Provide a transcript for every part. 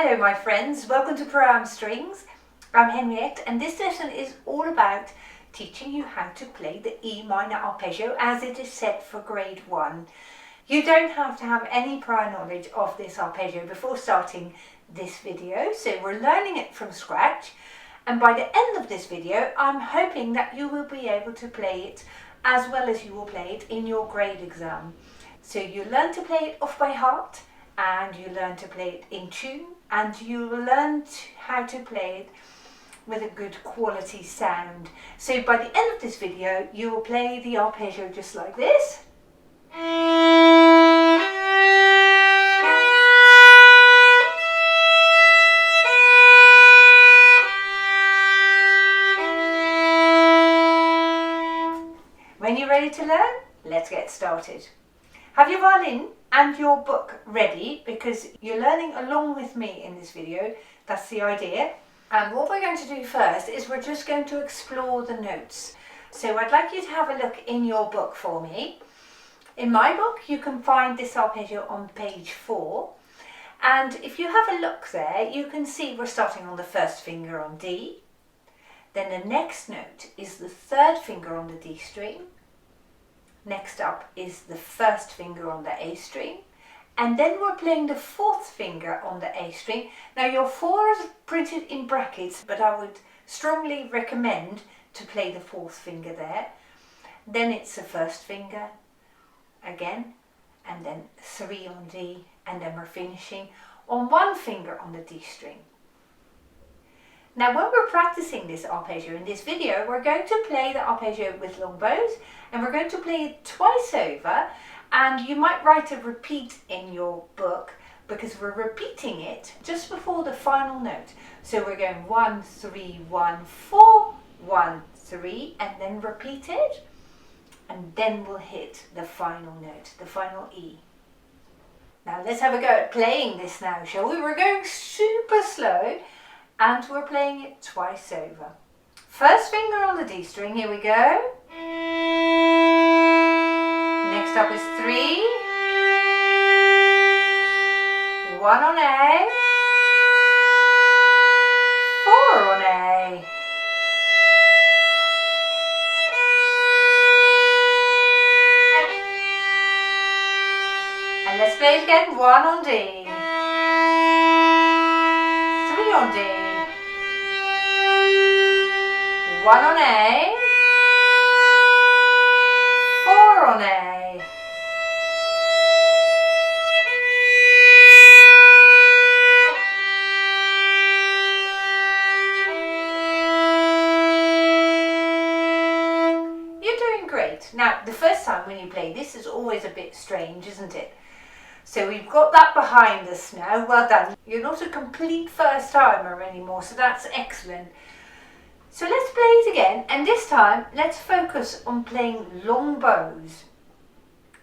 Hello my friends, welcome to Pro Strings. I'm Henriette and this lesson is all about teaching you how to play the E minor arpeggio as it is set for grade 1. You don't have to have any prior knowledge of this arpeggio before starting this video, so we're learning it from scratch, and by the end of this video I'm hoping that you will be able to play it as well as you will play it in your grade exam. So you learn to play it off by heart, and you learn to play it in tune, and you will learn how to play it with a good quality sound. So by the end of this video you will play the arpeggio just like this. When you're ready to learn, let's get started. Have your violin and your book ready because you're learning along with me in this video. That's the idea. And what we're going to do first is we're just going to explore the notes. So I'd like you to have a look in your book for me. In my book you can find this arpeggio on page 4. And if you have a look there, you can see we're starting on the first finger on D. Then the next note is the third finger on the D string. Next up is the first finger on the A string, and then we're playing the fourth finger on the A string. Now your 4 is printed in brackets, but I would strongly recommend to play the fourth finger there. Then it's the first finger again, and then 3 on D, and then we're finishing on 1 finger on the D string. Now when we're practicing this arpeggio in this video, we're going to play the arpeggio with long bows, and we're going to play it twice over, and you might write a repeat in your book because we're repeating it just before the final note. So we're going 1, 3, 1, 4, 1, 3, and then repeat it, and then we'll hit the final note, the final E. Now let's have a go at playing this now, shall we? We're going super slow, and we're playing it twice over. First finger on the D string, here we go. Next up is 3, 1 on A, 4 on A. And let's play it again, 1 on D, 3 on D, 1 on A, 4 on A. You're doing great. Now, the first time when you play this is always a bit strange, isn't it? So we've got that behind us now. Well done. You're not a complete first timer anymore, so that's excellent. So let's play it again, and this time let's focus on playing long bows.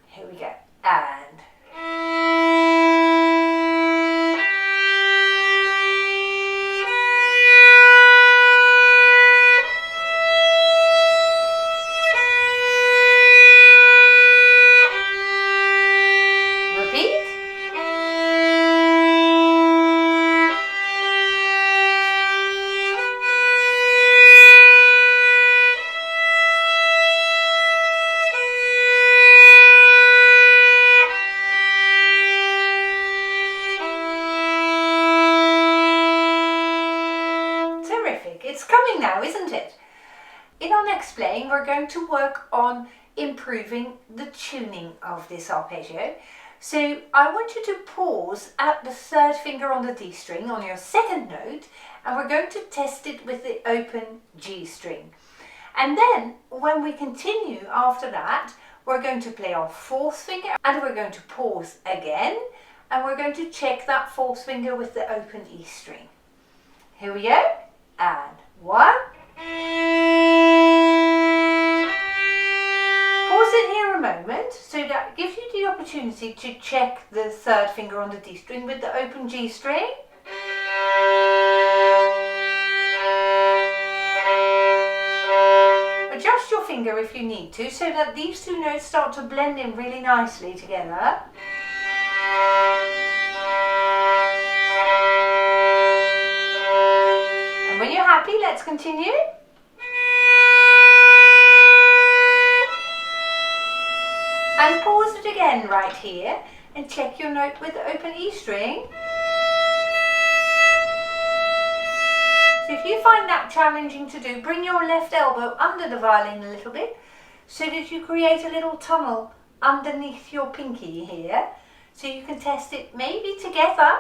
Here we go. And it's coming now, isn't it? In our next playing, we're going to work on improving the tuning of this arpeggio. So I want you to pause at the third finger on the D string on your second note, and we're going to test it with the open G string. And then when we continue after that, we're going to play our fourth finger, and we're going to pause again, and we're going to check that fourth finger with the open E string. Here we go. And 1. Pause it here a moment, so that gives you the opportunity to check the third finger on the D string with the open G string. Adjust your finger if you need to, so that these two notes start to blend in really nicely together. happy? Let's continue. And pause it again right here and check your note with the open E string. So if you find that challenging to do, bring your left elbow under the violin a little bit so that you create a little tunnel underneath your pinky here, so you can test it maybe together.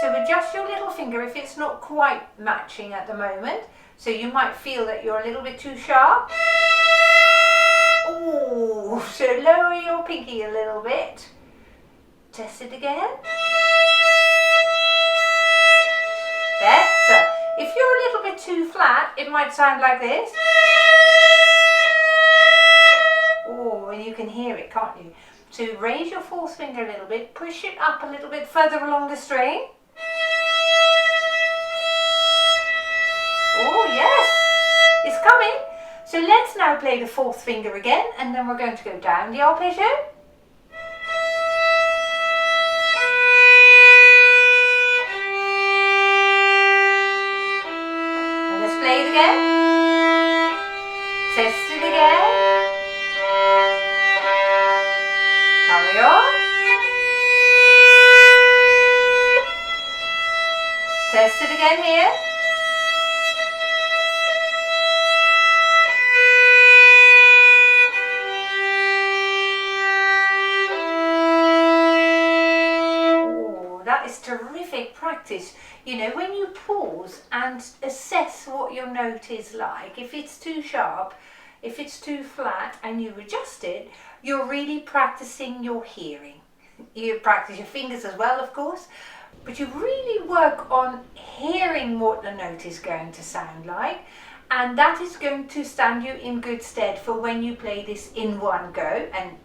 So adjust your little finger if it's not quite matching at the moment. So you might feel that you're a little bit too sharp. Oh, so lower your pinky a little bit. Test it again. There. So if you're a little bit too flat, it might sound like this. Oh, and you can hear it, can't you? So raise your fourth finger a little bit, push it up a little bit further along the string. Oh yes, it's coming. So let's now play the fourth finger again, and then we're going to go down the arpeggio. And let's play it again. Test it again. Carry on. Test it again here. Terrific practice. You know, when you pause and assess what your note is like, if it's too sharp, if it's too flat, and you adjust it, you're really practicing your hearing. You practice your fingers as well, of course, but you really work on hearing what the note is going to sound like, and that is going to stand you in good stead for when you play this in one go, and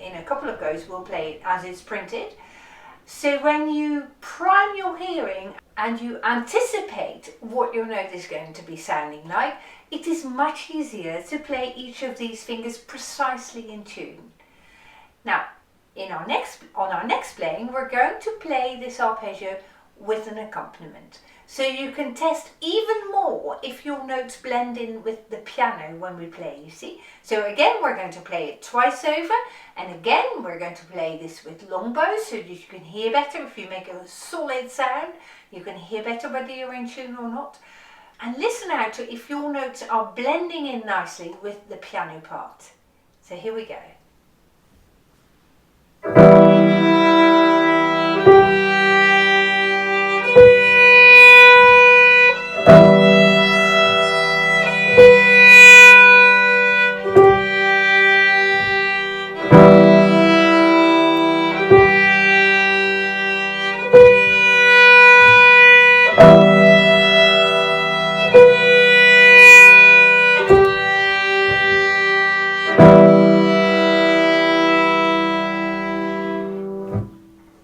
in a couple of goes we'll play it as it's printed. So when you prime your hearing and you anticipate what your note is going to be sounding like, it is much easier to play each of these fingers precisely in tune. Now, on our next playing, we're going to play this arpeggio with an accompaniment. So you can test even more if your notes blend in with the piano when we play, you see. So again, we're going to play it twice over, and again, we're going to play this with long bows so that you can hear better. If you make a solid sound, you can hear better whether you're in tune or not. And listen out to if your notes are blending in nicely with the piano part. So here we go.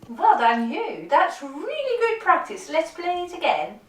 Well done you, that's really good practice. Let's play it again.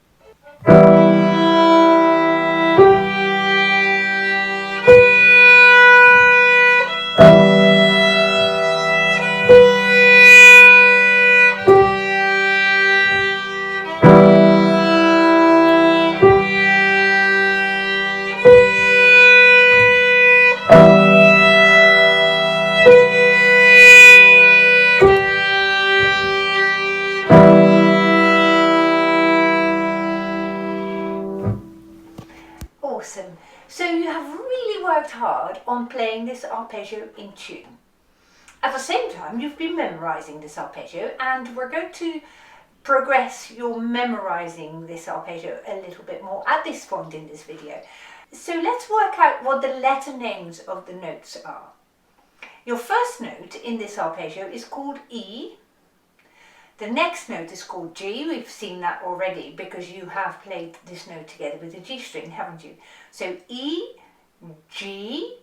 Awesome. So you have really worked hard on playing this arpeggio in tune. At the same time, you've been memorizing this arpeggio, and we're going to progress your memorizing this arpeggio a little bit more at this point in this video. So let's work out what the letter names of the notes are. Your first note in this arpeggio is called E. The next note is called G. We've seen that already because you have played this note together with the G string, haven't you? So E, G.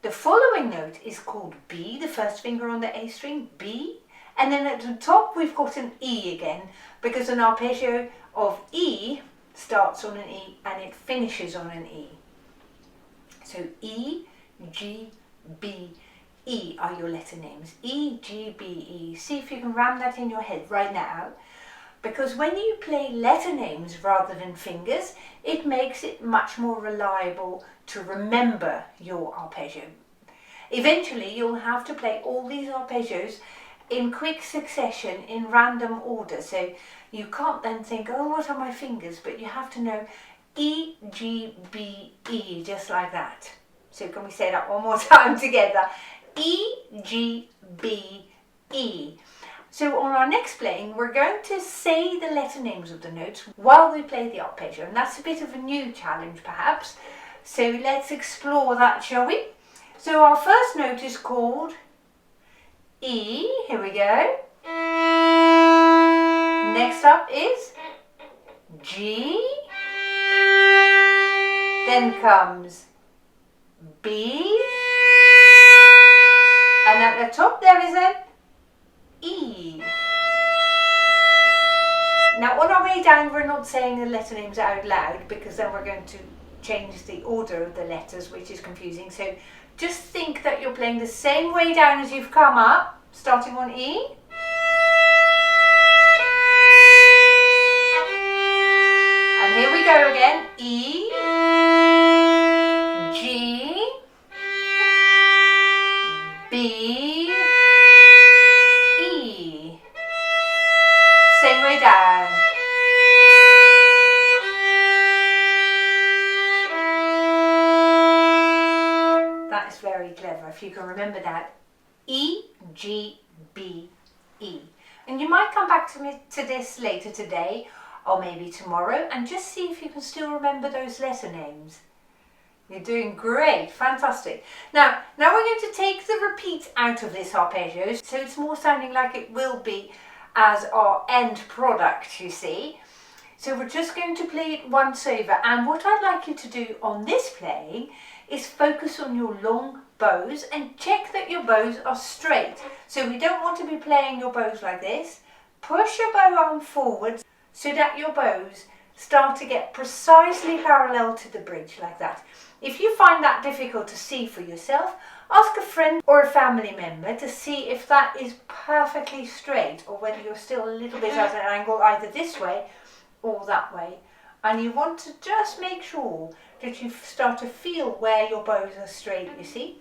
The following note is called B, the first finger on the A string, B. And then at the top we've got an E again, because an arpeggio of E starts on an E and it finishes on an E. So E, G, B, E are your letter names. E, G, B, E. See if you can ram that in your head right now. Because when you play letter names rather than fingers, it makes it much more reliable to remember your arpeggio. Eventually you'll have to play all these arpeggios in quick succession in random order, so you can't then think, oh, what are my fingers, but you have to know E, G, B, E, just like that. So can we say that one more time together? E, G, B, E. So on our next playing, we're going to say the letter names of the notes while we play the arpeggio, and that's a bit of a new challenge perhaps. So let's explore that, shall we? So our first note is called E. Here we go. Next up is G. Then comes B. And at the top there is an E. Now on our way down we're not saying the letter names out loud because then we're going to change the order of the letters, which is confusing. So just think that you're playing the same way down as you've come up, starting on E. And here we go again. E, G, B, E. Same way down. That is very clever if you can remember that. E, G, B, E. And you might come back to this later today or maybe tomorrow and just see if you can still remember those letter names. You're doing great, fantastic. Now we're going to take the repeat out of this arpeggio, so it's more sounding like it will be as our end product, you see. So we're just going to play it once over, and what I'd like you to do on this playing is focus on your long bows and check that your bows are straight. So we don't want to be playing your bows like this. Push your bow arm forward so that your bows start to get precisely parallel to the bridge like that. If you find that difficult to see for yourself, ask a friend or a family member to see if that is perfectly straight or whether you're still a little bit at an angle either this way or that way. And you want to just make sure that you start to feel where your bows are straight, you see.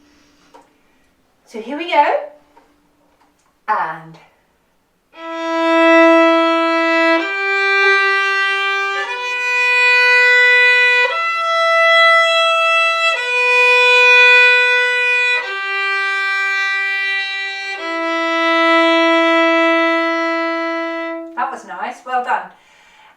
So here we go. And that was nice, well done.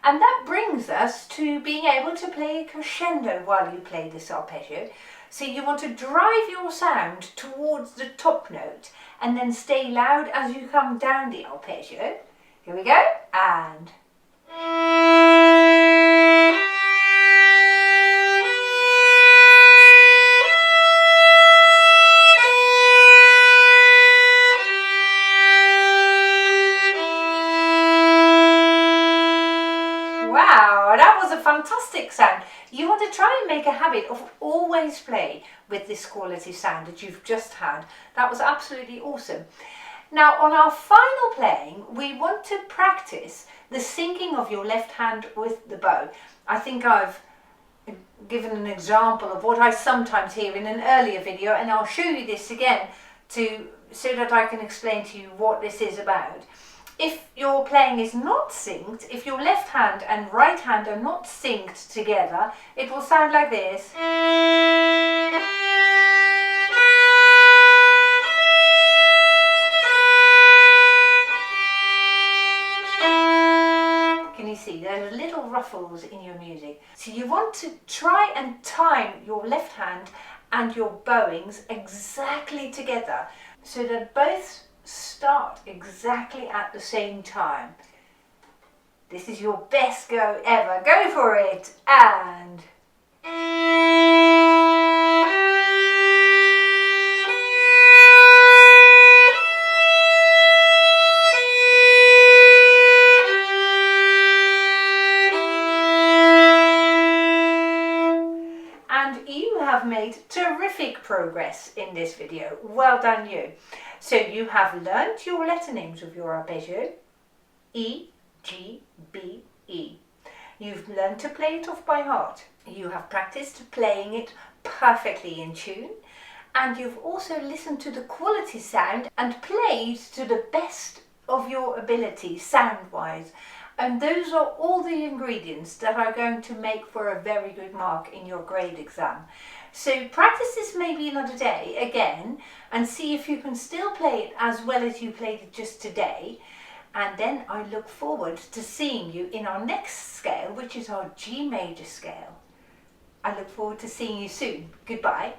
And that brings us to being able to play a crescendo while you play this arpeggio. So you want to drive your sound towards the top note and then stay loud as you come down the arpeggio. Here we go, and wow, that was a fantastic sound. You want to try and make a habit of always play with this quality sound that you've just had. That was absolutely awesome. Now on our final playing, we want to practice the syncing of your left hand with the bow. I think I've given an example of what I sometimes hear in an earlier video, and I'll show you this again so that I can explain to you what this is about. If your playing is not synced, if your left hand and right hand are not synced together, it will sound like this. Can you see? There's little ruffles in your music. So you want to try and time your left hand and your bowings exactly together so that both start exactly at the same time. This is your best go ever. Go for it. And you have made terrific progress in this video. Well done you. So you have learnt your letter names of your arpeggio. E, G, B, E. You've learned to play it off by heart. You have practiced playing it perfectly in tune. And you've also listened to the quality sound and played to the best of your ability sound-wise. And those are all the ingredients that are going to make for a very good mark in your grade exam. So practice this maybe another day again and see if you can still play it as well as you played it just today. And then I look forward to seeing you in our next scale, which is our G major scale. I look forward to seeing you soon. Goodbye.